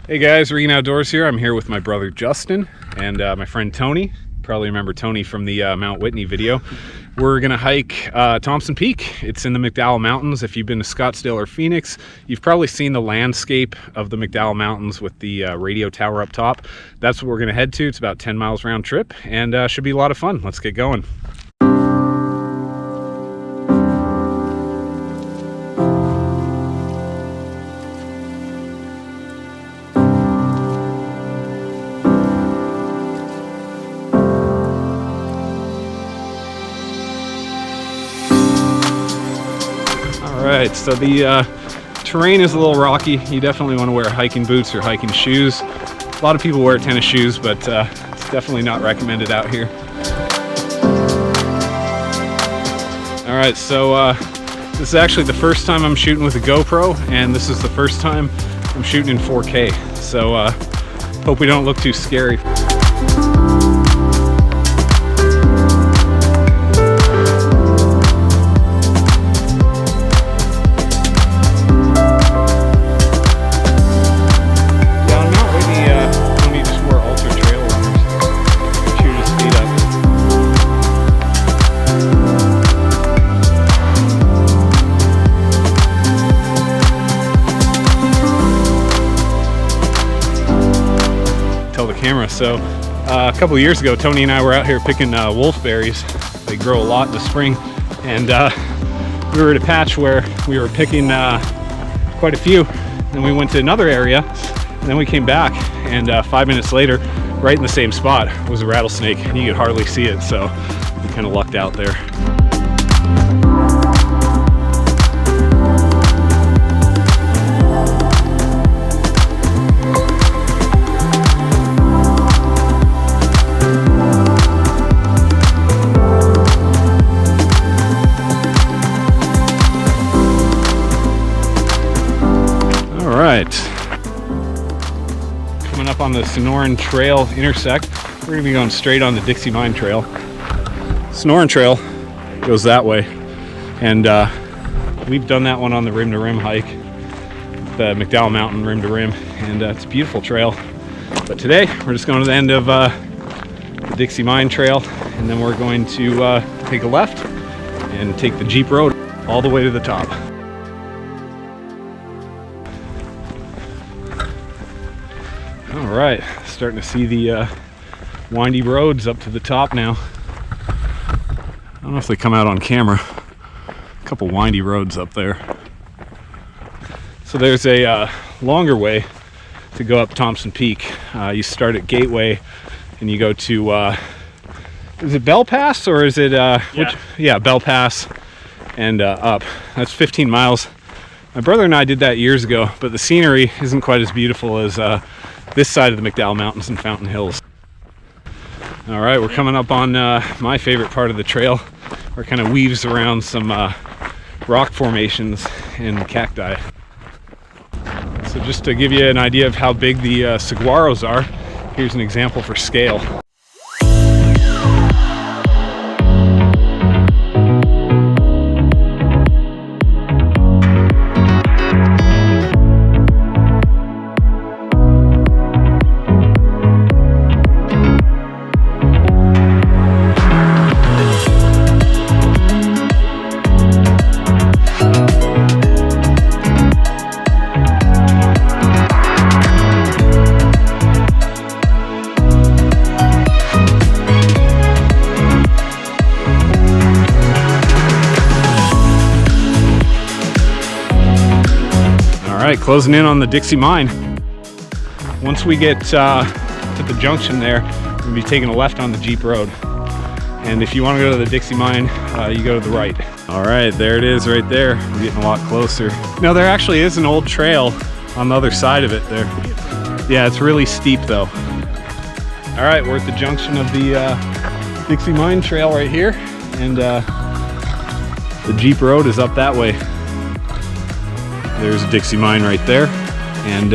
Hey guys, Regan Outdoors here. I'm here with my brother Justin and my friend Tony. You probably remember Tony from the Mount Whitney video. We're gonna hike Thompson Peak. It's in the McDowell Mountains. If you've been to Scottsdale or Phoenix, you've probably seen the landscape of the McDowell Mountains with the radio tower up top. That's what we're gonna head to. It's about 10 miles round trip and should be a lot of fun. Let's get going. Alright, so the terrain is a little rocky. You definitely want to wear hiking boots or hiking shoes. A lot of people wear tennis shoes, but it's definitely not recommended out here. Alright, so this is actually the first time I'm shooting with a GoPro, and this is the first time I'm shooting in 4K. So hope we don't look too scary. Camera. So a couple of years ago, Tony and I were out here picking wolfberries. They grow a lot in the spring, and we were at a patch where we were picking quite a few. Then we went to another area, and then we came back, and 5 minutes later, right in the same spot, was a rattlesnake, and you could hardly see it, so we kind of lucked out there. Alright, coming up on the Sonoran Trail intersect. We're going to be going straight on the Dixie Mine Trail. Sonoran Trail goes that way, and we've done that one on the rim to rim hike, the McDowell Mountain rim to rim, and it's a beautiful trail. But today we're just going to the end of the Dixie Mine Trail, and then we're going to take a left and take the Jeep Road all the way to the top. All right, starting to see the windy roads up to the top now. I don't know if they come out on camera. A couple windy roads up there. So there's a longer way to go up Thompson Peak. You start at Gateway and you go to, is it Bell Pass or is it, yeah, Bell Pass and up. That's 15 miles. My brother and I did that years ago, but the scenery isn't quite as beautiful as this side of the McDowell Mountains and Fountain Hills. All right, we're coming up on my favorite part of the trail, where it kind of weaves around some rock formations and cacti. So just to give you an idea of how big the saguaros are, here's an example for scale. All right, closing in on the Dixie Mine. Once we get to the junction there, we're gonna be taking a left on the Jeep Road. And if you want to go to the Dixie Mine, you go to the right. All right, there it is right there. We're getting a lot closer. Now there actually is an old trail on the other side of it there. Yeah, it's really steep though. All right, we're at the junction of the Dixie Mine Trail right here, and the Jeep Road is up that way. There's a Dixie Mine right there, and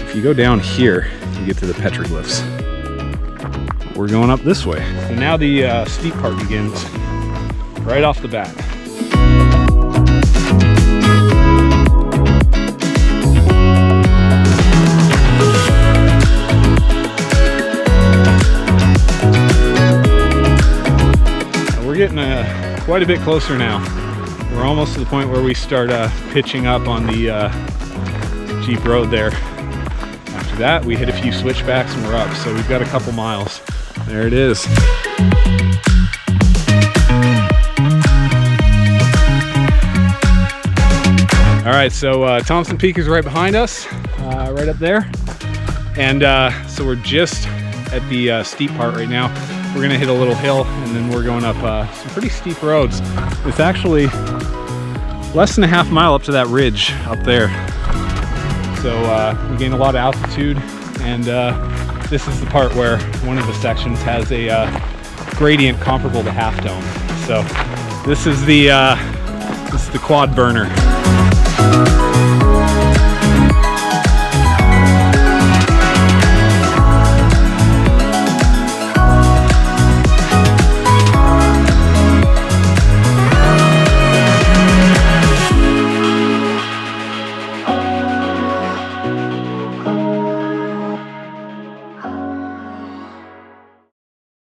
if you go down here, you get to the petroglyphs. We're going up this way. And now the steep part begins right off the bat. quite a bit closer now. We're almost to the point where we start pitching up on the Jeep road there. After that, we hit a few switchbacks and we're up. So we've got a couple miles. There it is. All right, so Thompson Peak is right behind us, right up there. And so we're just at the steep part right now. We're gonna hit a little hill and then we're going up some pretty steep roads. It's actually less than a half mile up to that ridge up there. So we gain a lot of altitude, and this is the part where one of the sections has a gradient comparable to Half Dome. So this is the quad burner.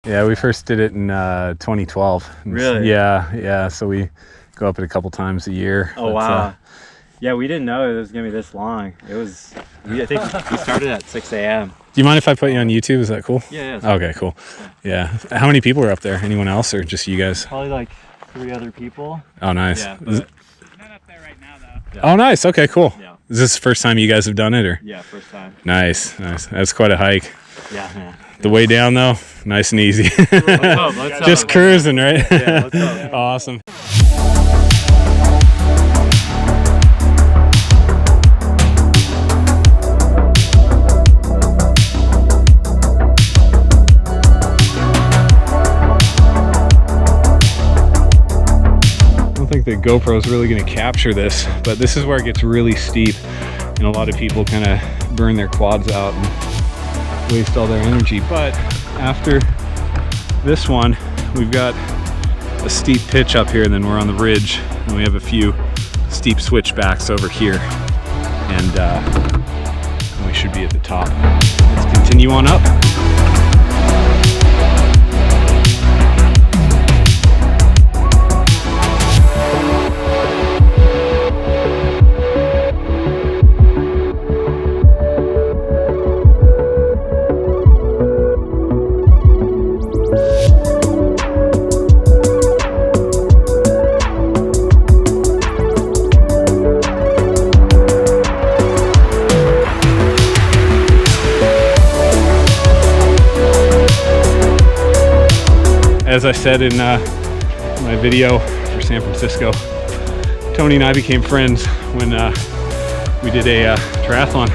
Yeah, we first did it in 2012. Really? Yeah. So we go up it a couple times a year. Oh, wow. Yeah, we didn't know it was gonna be this long. I think we started at 6 a.m. Do you mind if I put you on YouTube? Is that cool? Yeah. Okay, cool. Yeah. How many people are up there? Anyone else, or just you guys? Probably like 3 other people. Oh, nice. Yeah, but not up there right now, though. Yeah. Oh, nice. Okay, cool. Yeah. Is this the first time you guys have done it, or? Yeah, first time. Nice. That's quite a hike. Yeah. The way down, though, nice and easy. Let's Just cruising, right? Yeah, let's go. Awesome. I don't think the GoPro is really going to capture this, but this is where it gets really steep, and a lot of people kind of burn their quads out and waste all their energy. But after this one, we've got a steep pitch up here, and then we're on the ridge, and we have a few steep switchbacks over here, and we should be at the top. Let's continue on up. As I said in my video for San Francisco, Tony and I became friends when we did a triathlon,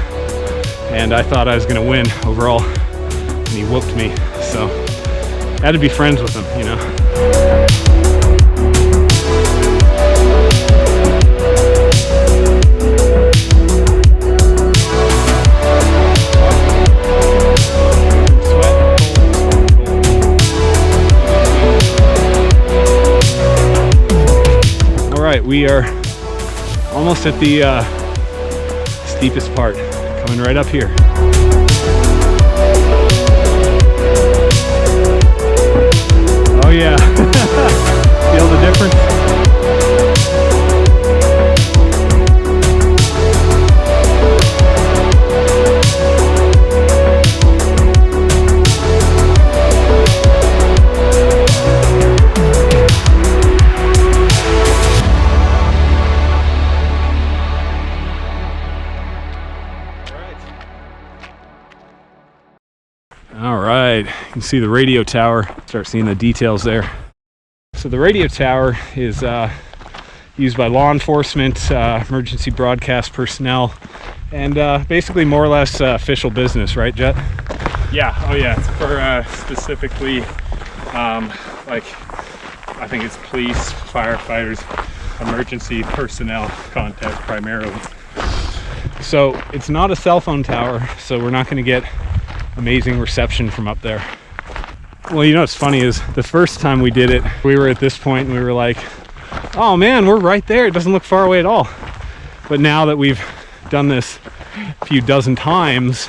and I thought I was going to win overall, and he whooped me, so I had to be friends with him, you know. We are almost at the steepest part, coming right up here. Oh yeah, feel the difference? All right, you can see the radio tower, start seeing the details there. So the radio tower is used by law enforcement, emergency broadcast personnel, and basically more or less official business, right, Jet? Yeah, oh yeah, it's for specifically, like, I think it's police, firefighters, emergency personnel contact primarily. So it's not a cell phone tower, so we're not going to get amazing reception from up there. Well, you know what's funny is the first time we did it, we were at this point and we were like, oh man, we're right there. It doesn't look far away at all. But now that we've done this a few dozen times,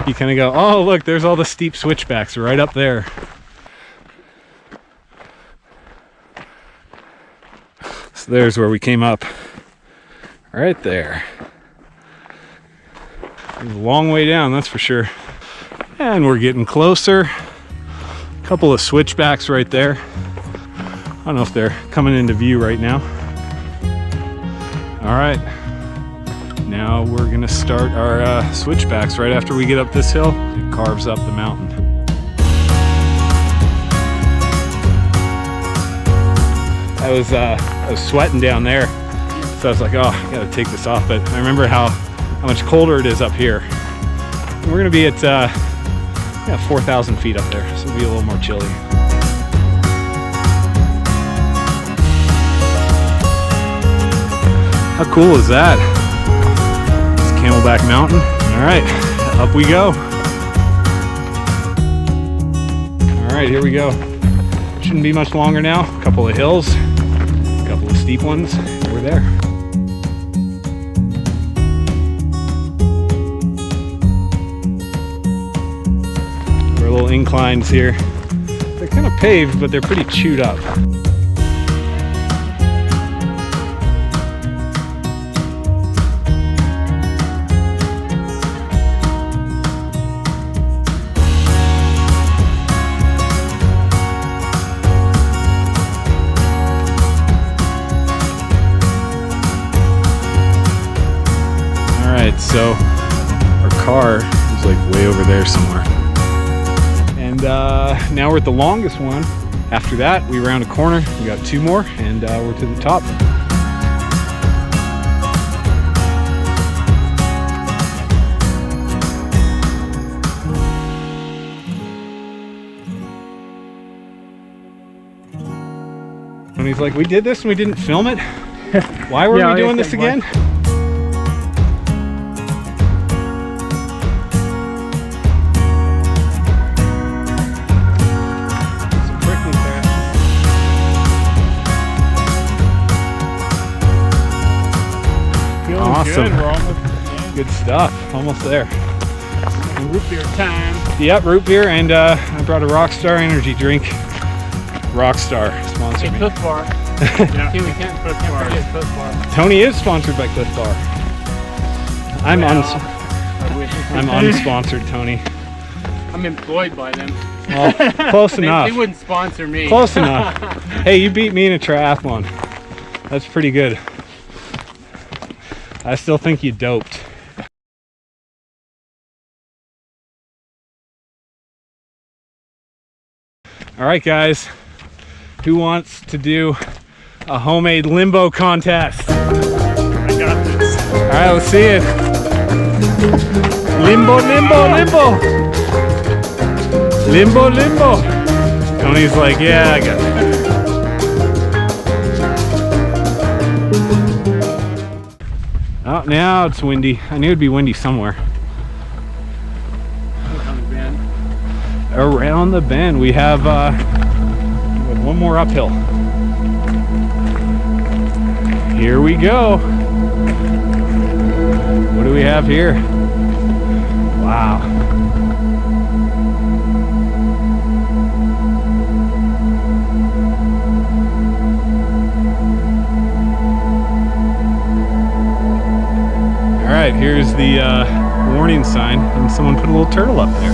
you kind of go, oh look, there's all the steep switchbacks right up there. So there's where we came up. Right there. It was a long way down, that's for sure. And we're getting closer. A couple of switchbacks right there. I don't know if they're coming into view right now. All right. Now we're gonna start our switchbacks right after we get up this hill. It carves up the mountain. I was sweating down there, so I was like, oh, I gotta take this off. But I remember how much colder it is up here. And we're gonna be at 4,000 feet up there, so it'll be a little more chilly. How cool is that? It's Camelback Mountain. All right, up we go. All right, here we go. Shouldn't be much longer now. A couple of hills, a couple of steep ones. We're there. Our little inclines here. They're kind of paved, but they're pretty chewed up. So our car is like way over there somewhere. And now we're at the longest one. After that, we round a corner. We got 2 more, and we're to the top. And he's like, we did this and we didn't film it? Why were we doing this again? Awesome. Good stuff. Almost there. And root beer time. Yep, root beer, and I brought a Rockstar energy drink. Rockstar sponsored me. Cliff Bar. Yeah. See, we can't forget Cliff Bar. Tony is sponsored by Cliff Bar. I'm unsponsored, Tony. I'm employed by them. Well, close enough. They wouldn't sponsor me. Close enough. Hey, you beat me in a triathlon. That's pretty good. I still think you doped. All right, guys. Who wants to do a homemade limbo contest? I got this. All right, let's see it. Limbo, limbo, limbo. Limbo, limbo. Tony's like, yeah, I got it. Oh, now it's windy. I knew it'd be windy somewhere. Around the bend, we have one more uphill. Here we go. What do we have here? Wow. All right, here's the warning sign, and someone put a little turtle up there.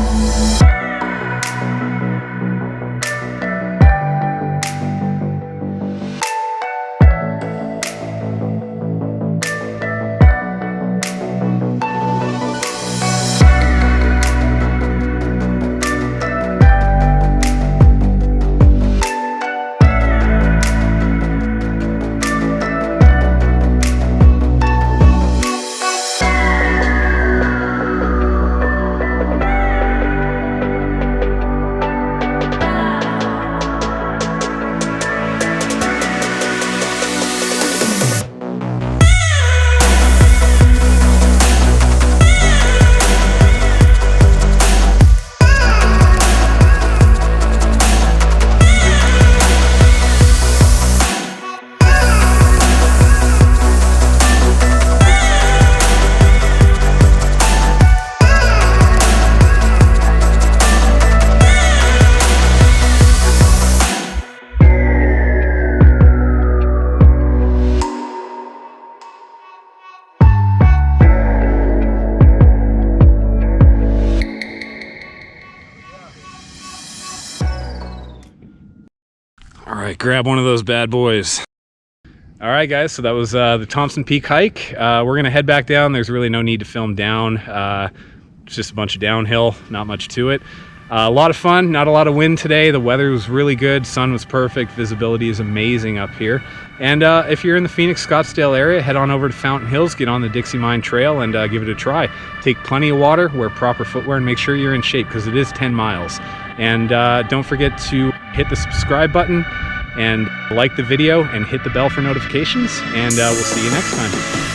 right, grab one of those bad boys. All right, guys, so that was the Thompson Peak hike. We're gonna head back down. There's really no need to film down. It's just a bunch of downhill, not much to it. A lot of fun, not a lot of wind today. The weather was really good, sun was perfect, visibility is amazing up here. And if you're in the Phoenix, Scottsdale area, head on over to Fountain Hills, get on the Dixie Mine Trail and give it a try. Take plenty of water, wear proper footwear, and make sure you're in shape because it is 10 miles. And don't forget to hit the subscribe button and like the video and hit the bell for notifications, and we'll see you next time.